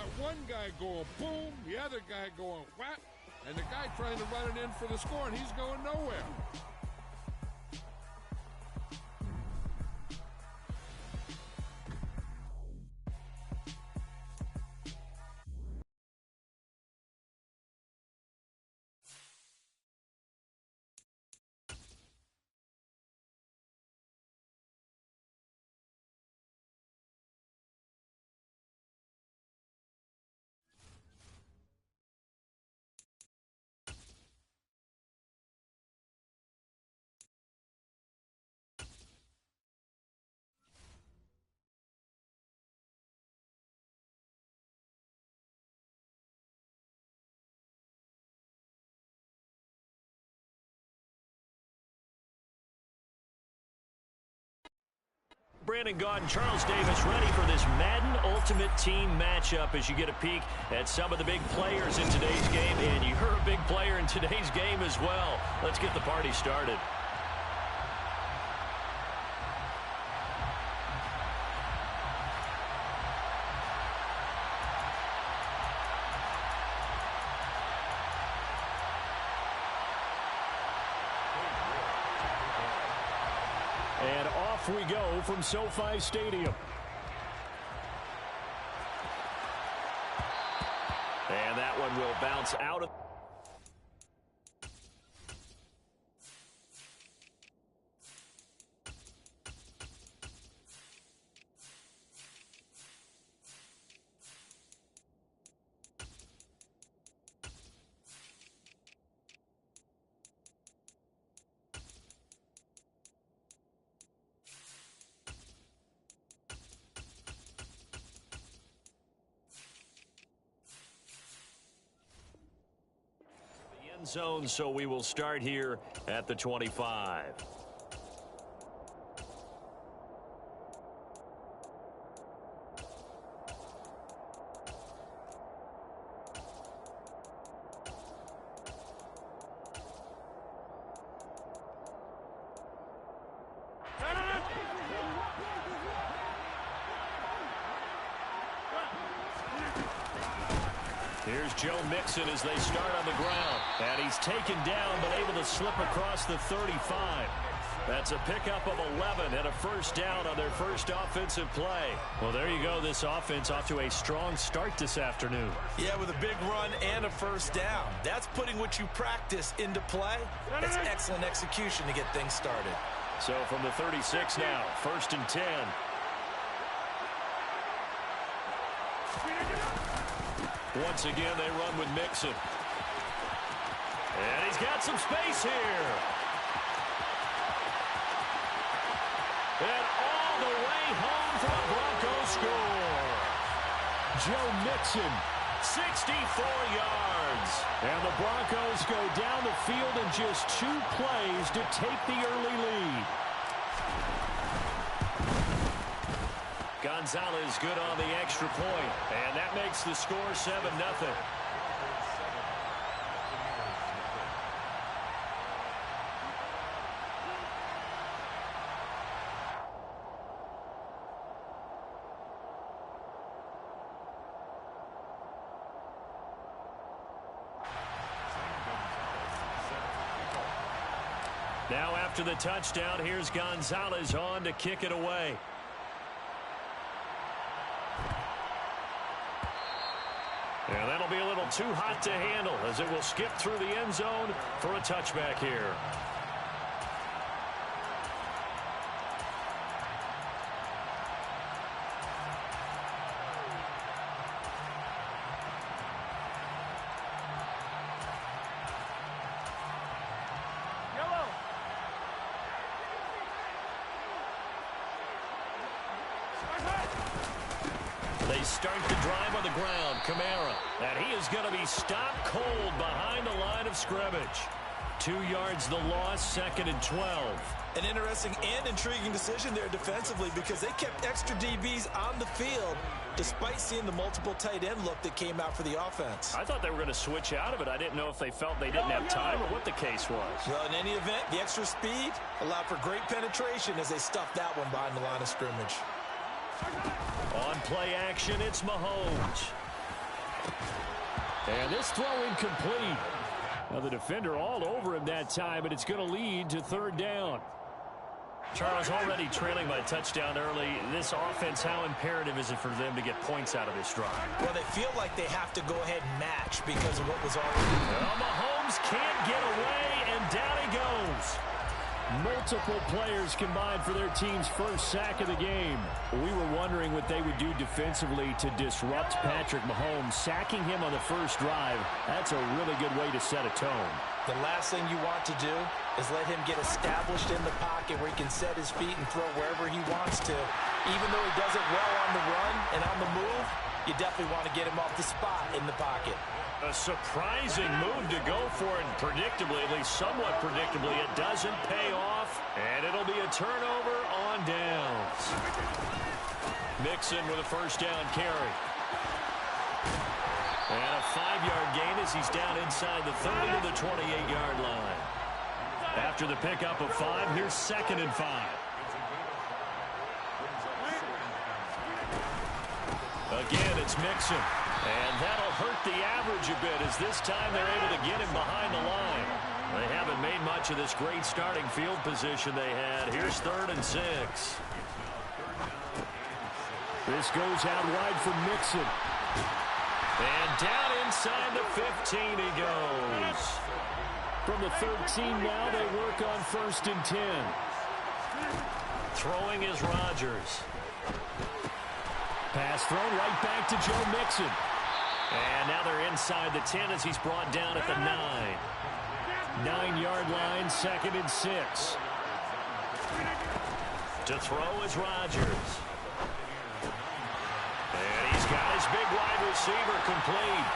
got one guy going boom, the other guy going whap, and the guy trying to run it in for the score, and he's going nowhere. Brandon Gaudin, Charles Davis ready for this Madden Ultimate Team matchup as you get a peek at some of the big players in today's game. And you're a big player in today's game as well. Let's get the party started. And off we go from SoFi Stadium. And that one will bounce out of... zone, so we will start here at the 25. Here's Joe Mixon as they start on the ground. And he's taken down but able to slip across the 35. That's a pickup of 11 and a first down on their first offensive play. Well, there you go. This offense off to a strong start this afternoon. Yeah, with a big run and a first down. That's putting what you practice into play. That's excellent execution to get things started. So from the 36 now, 1st and 10. Once again, they run with Mixon. And he's got some space here. And all the way home for the Broncos score. Joe Mixon, 64 yards. And the Broncos go down the field in just 2 plays to take the early lead. Gonzalez good on the extra point, and that makes the score 7-0. Now after the touchdown, here's Gonzalez on to kick it away. And that'll be a little too hot to handle as it will skip through the end zone for a touchback here. They start the drive on the ground. Kamara. And he is going to be stopped cold behind the line of scrimmage. 2 yards the loss, 2nd and 12. An interesting and intriguing decision there defensively because they kept extra DBs on the field despite seeing the multiple tight end look that came out for the offense. I thought they were going to switch out of it. I didn't know if they felt they didn't have time or what the case was. Well, in any event, the extra speed allowed for great penetration as they stuffed that one behind the line of scrimmage. On play action, it's Mahomes. And this throw incomplete. Now the defender all over him that time, but it's going to lead to third down. Charles, already trailing by a touchdown early. This offense, how imperative is it for them to get points out of this drive? Well, they feel like they have to go ahead and match because of what was already. Well, Mahomes can't get away, and down he goes. Multiple players combined for their team's first sack of the game. We were wondering what they would do defensively to disrupt Patrick Mahomes. Sacking him on the first drive, that's a really good way to set a tone. The last thing you want to do is let him get established in the pocket where he can set his feet and throw wherever he wants to. Even though he does it well on the run and on the move, you definitely want to get him off the spot in the pocket. A surprising move to go for it, and predictably, at least somewhat predictably, it doesn't pay off, and it'll be a turnover on downs. Mixon with a first down carry. And a 5-yard gain as he's down inside the 30 to the 28-yard line. After the pickup of 5, here's 2nd and 5. Again, it's Mixon. And that'll hurt the average a bit as this time they're able to get him behind the line. They haven't made much of this great starting field position they had. Here's 3rd and 6. This goes out wide for Mixon. And down inside the 15 he goes. From the 13 now, they work on 1st and 10. Throwing is Rodgers. Pass thrown right back to Joe Mixon. And now they're inside the 10 as he's brought down at the 9. 9-yard line, 2nd and 6. To throw is Rodgers. And he's got his big wide receiver complete.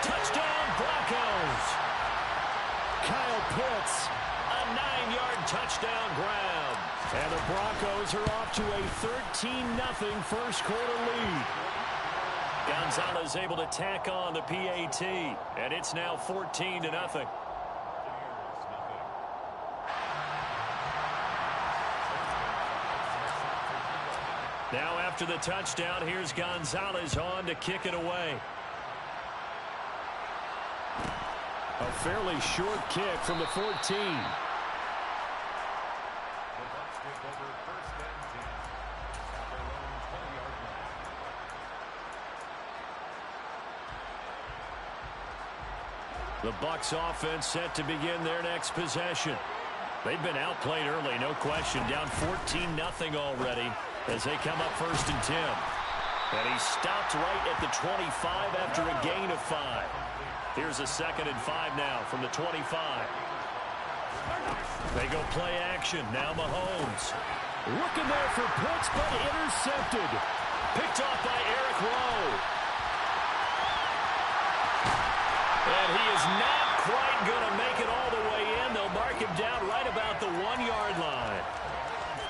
Touchdown, Broncos. Kyle Pitts, a 9-yard touchdown grab. And the Broncos are off to a 13-0 first quarter lead. Gonzalez able to tack on the PAT, and it's now 14-0. Now after the touchdown, here's Gonzalez on to kick it away. A fairly short kick from the 14. The Bucs offense set to begin their next possession. They've been outplayed early, no question. Down 14-0 already as they come up 1st and 10. And he stopped right at the 25 after a gain of 5. Here's a 2nd and 5 now from the 25. They go play action. Now Mahomes. Looking there for Pitts, but intercepted. Picked off by Eric Rowe. And he is not quite going to make it all the way in. They'll mark him down right about the 1-yard line.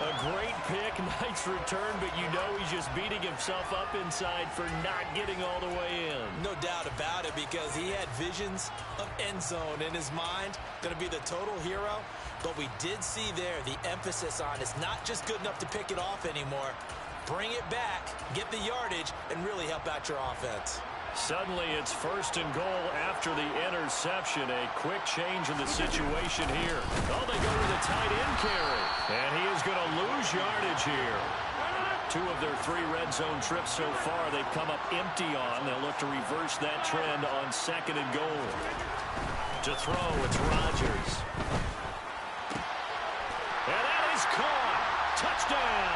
A great pick, nice return, but you know he's just beating himself up inside for not getting all the way in. No doubt about it, because he had visions of end zone in his mind. Going to be the total hero. But we did see there the emphasis on it's not just good enough to pick it off anymore. Bring it back, get the yardage, and really help out your offense. Suddenly it's 1st and goal after the interception. A quick change in the situation here. Oh, they go to the tight end carry. And he is going to lose yardage here. 2 of their 3 red zone trips so far they've come up empty on. They'll look to reverse that trend on 2nd and goal. To throw, it's Rodgers. And that is caught. Touchdown.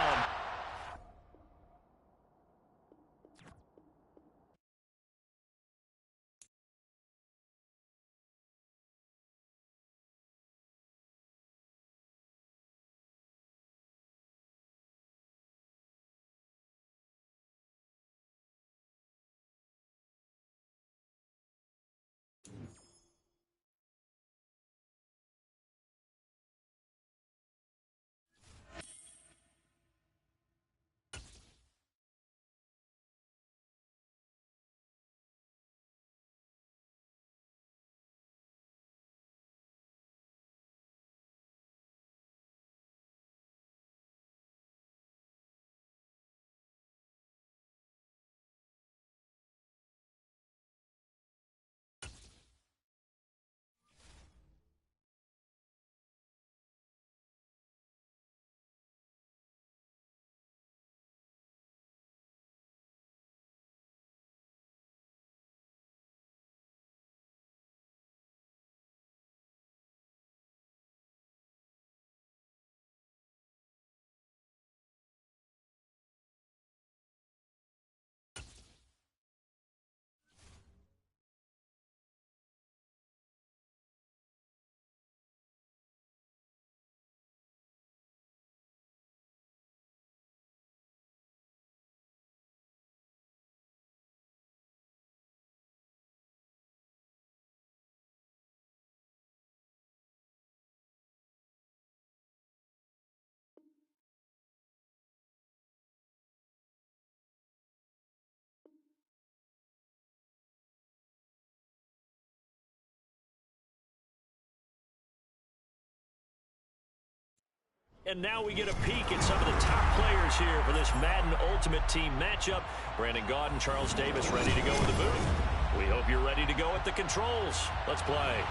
and now we get a peek at some of the top players here for this Madden Ultimate Team matchup. Brandon Gaudin, Charles Davis ready to go in the booth. We hope you're ready to go at the controls. Let's play.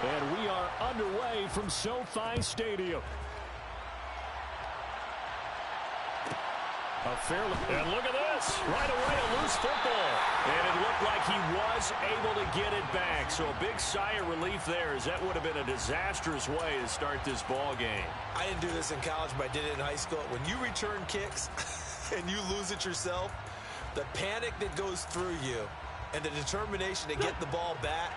And we are underway from SoFi Stadium. And look at this. Right away, a loose football. And it looked like he was able to get it back. So a big sigh of relief there, as that would have been a disastrous way to start this ball game. I didn't do this in college, but I did it in high school. When you return kicks and you lose it yourself, the panic that goes through you and the determination to get the ball back,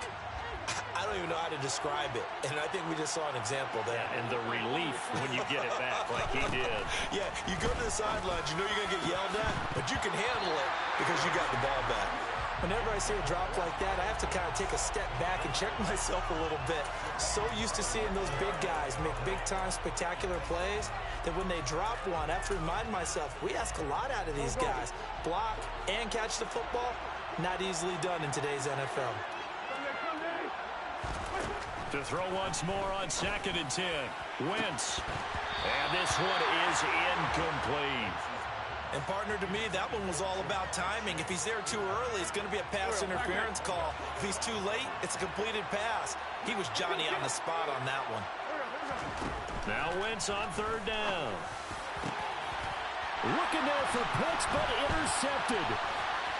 I don't even know how to describe it. And I think we just saw an example there. Yeah, and the relief when you get it back like he did. Yeah, you go to the sidelines, you know you're going to get yelled at, but you can handle it because you got the ball back. Whenever I see a drop like that, I have to kind of take a step back and check myself a little bit. So used to seeing those big guys make big-time spectacular plays that when they drop one, I have to remind myself, we ask a lot out of these guys. Block and catch the football, not easily done in today's NFL. To throw once more on 2nd and 10. Wentz. And this one is incomplete. And partner, to me, that one was all about timing. If he's there too early, it's going to be a pass interference call. If he's too late, it's a completed pass. He was Johnny on the spot on that one. Now Wentz on 3rd down. Looking there for picks, but intercepted.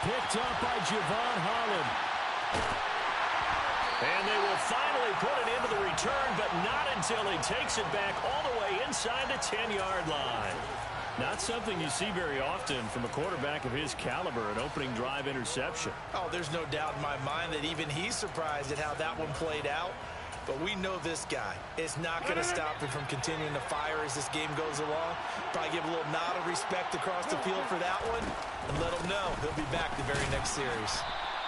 Picked up by Javon Holland. And they will finally put it into the return, but not until he takes it back all the way inside the 10-yard line. Not something you see very often from a quarterback of his caliber, an opening drive interception. Oh, there's no doubt in my mind that even he's surprised at how that one played out. But we know this guy is not going to stop him from continuing to fire as this game goes along. Probably give a little nod of respect across the field for that one and let him know he'll be back the very next series.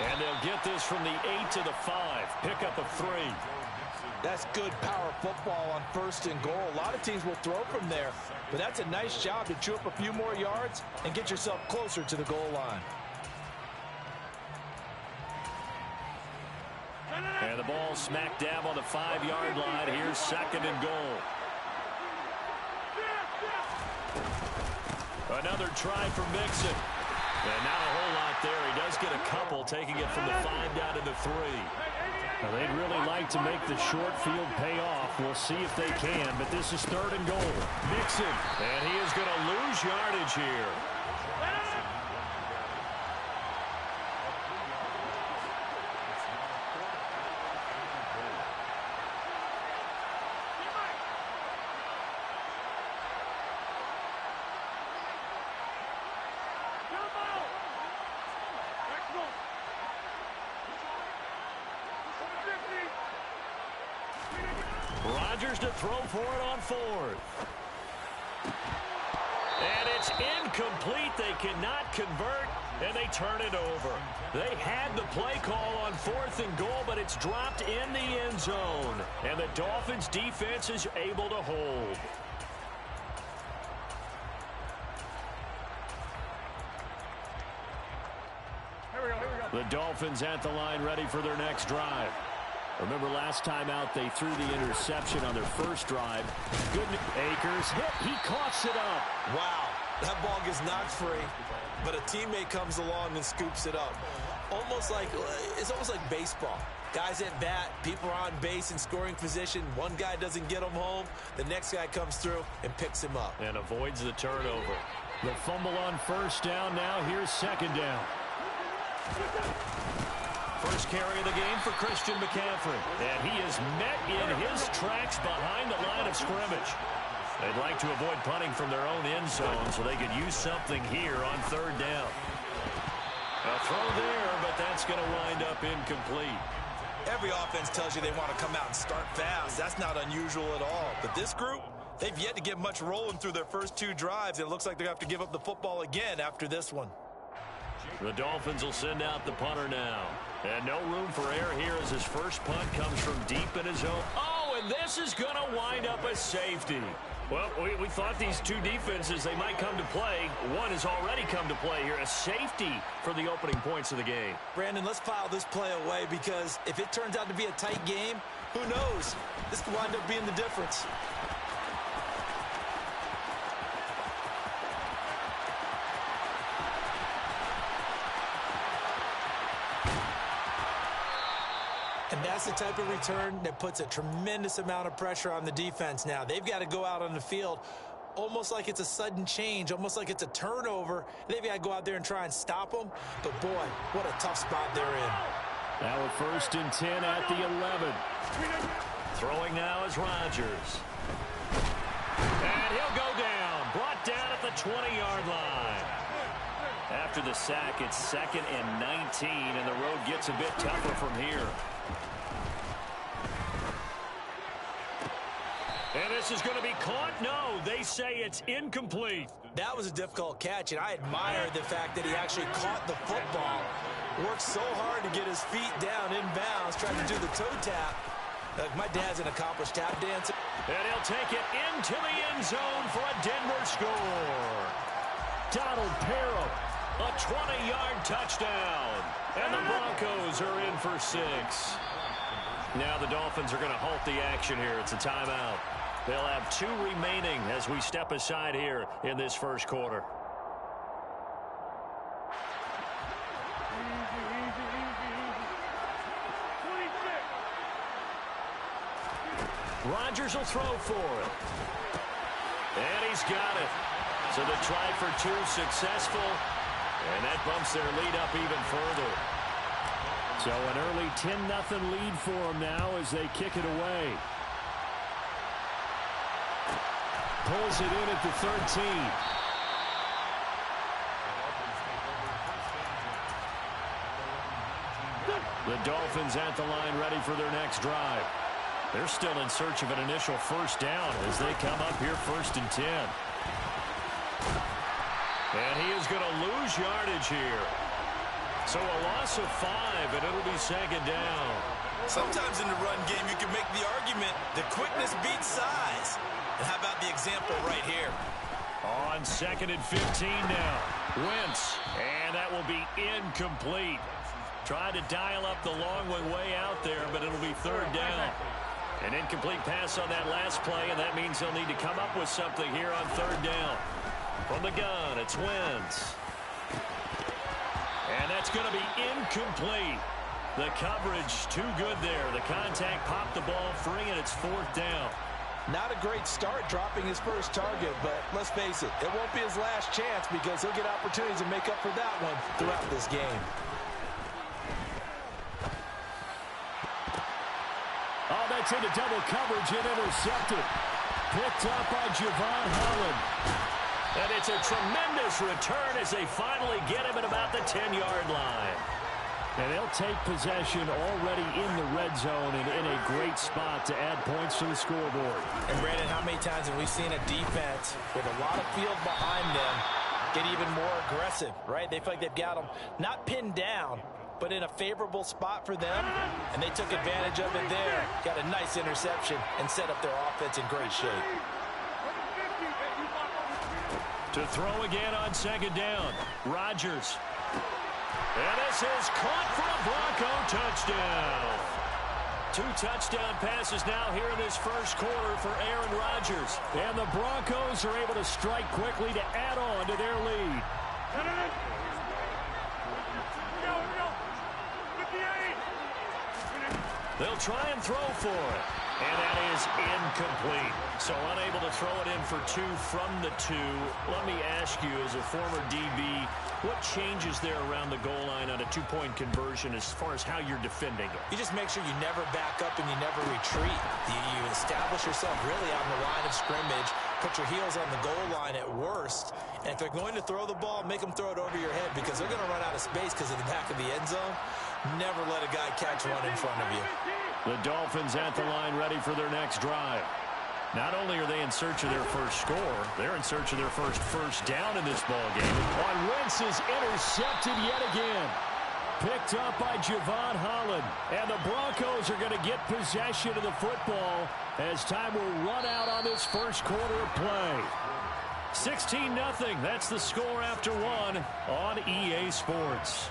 And they'll get this from the 8 to the 5. Pickup of 3. That's good power football on 1st and goal. A lot of teams will throw from there, but that's a nice job to chew up a few more yards and get yourself closer to the goal line. And the ball smack dab on the 5-yard line. Here's 2nd and goal. Another try for Mixon. And not a whole lot there. He does get a couple, taking it from the 5 down to the 3. Now, they'd really like to make the short field pay off. We'll see if they can, but this is 3rd and goal. Mixon. And he is going to lose yardage here. Rodgers to throw for it on 4th. And it's incomplete. They cannot convert, and they turn it over. They had the play call on 4th and goal, but it's dropped in the end zone. And the Dolphins' defense is able to hold. The Dolphins at the line, ready for their next drive. Remember last time out, they threw the interception on their first drive. Good. Akers hit. He coughs it up. Wow, that ball gets knocked free, but a teammate comes along and scoops it up. It's almost like baseball. Guys at bat, people are on base in scoring position. One guy doesn't get him home. The next guy comes through and picks him up. And avoids the turnover. The fumble on 1st down. Now here's 2nd down. First carry of the game for Christian McCaffrey. And he is met in his tracks behind the line of scrimmage. They'd like to avoid punting from their own end zone so they could use something here on 3rd down. A throw there, but that's going to wind up incomplete. Every offense tells you they want to come out and start fast. That's not unusual at all. But this group, they've yet to get much rolling through their first 2 drives. It looks like they're going to have to give up the football again after this one. The Dolphins will send out the punter now. And no room for error here as his first punt comes from deep in his own. Oh, and this is going to wind up a safety. Well, we thought these two defenses, they might come to play. One has already come to play here, a safety for the opening points of the game. Brandon, let's file this play away because if it turns out to be a tight game, who knows? This could wind up being the difference. And that's the type of return that puts a tremendous amount of pressure on the defense now. They've got to go out on the field almost like it's a sudden change, almost like it's a turnover. They've got to go out there and try and stop them. But, boy, what a tough spot they're in. Now a 1st and 10 at the 11. Throwing now is Rodgers. And he'll go down. Brought down at the 20-yard line. After the sack, it's 2nd and 19, and the road gets a bit tougher from here. And this is going to be caught? No, they say it's incomplete. That was a difficult catch, and I admire the fact that he actually caught the football. Worked so hard to get his feet down inbounds, trying to do the toe tap. My dad's an accomplished tap dancer. And he'll take it into the end zone for a Denver score. Donald Parham, a 20-yard touchdown. And the Broncos are in for 6. Now the Dolphins are going to halt the action here. It's a timeout. They'll have 2 remaining as we step aside here in this first quarter. Rodgers will throw for it. And he's got it. So the try for 2 successful. And that bumps their lead up even further. So an early 10-0 lead for them now as they kick it away. Pulls it in at the 13. The Dolphins at the line ready for their next drive. They're still in search of an initial first down as they come up here 1st and 10. And he is going to lose yardage here. So a loss of 5, and it'll be 2nd down. Sometimes in the run game, you can make the argument that quickness beats size. And how about the example right here? On 2nd and 15 now. Wentz, and that will be incomplete. Tried to dial up the long way out there, but it'll be 3rd down. An incomplete pass on that last play, and that means they'll need to come up with something here on 3rd down. From the gun, it's Wentz. And that's going to be incomplete. The coverage too good there. The contact popped the ball free, and it's 4th down. Not a great start dropping his first target, but let's face it, it won't be his last chance because he'll get opportunities to make up for that one throughout this game. Oh, that's into double coverage and intercepted. Picked up by Javon Holland. And it's a tremendous return as they finally get him at about the 10-yard line. And they'll take possession already in the red zone and in a great spot to add points to the scoreboard. And, Brandon, how many times have we seen a defense with a lot of field behind them get even more aggressive, right? They feel like they've got them not pinned down, but in a favorable spot for them, and they took advantage of it there. Got a nice interception and set up their offense in great shape. To throw again on 2nd down, Rodgers. And this is caught for a Bronco touchdown. 2 touchdown passes now here in this first quarter for Aaron Rodgers. And the Broncos are able to strike quickly to add on to their lead. They'll try and throw for it. And that is incomplete. So unable to throw it in for 2 from the 2. Let me ask you, as a former DB, what changes there around the goal line on a 2-point conversion as far as how you're defending it? You just make sure you never back up and you never retreat. You establish yourself really on the line of scrimmage, put your heels on the goal line at worst, and if they're going to throw the ball, make them throw it over your head because they're going to run out of space because of the back of the end zone. Never let a guy catch one in front of you. The Dolphins at the line ready for their next drive. Not only are they in search of their first score, they're in search of their first down in this ballgame. On Wentz is intercepted yet again. picked up by Javon Holland. And the Broncos are going to get possession of the football as time will run out on this first quarter of play. 16-0. That's the score after one on EA Sports.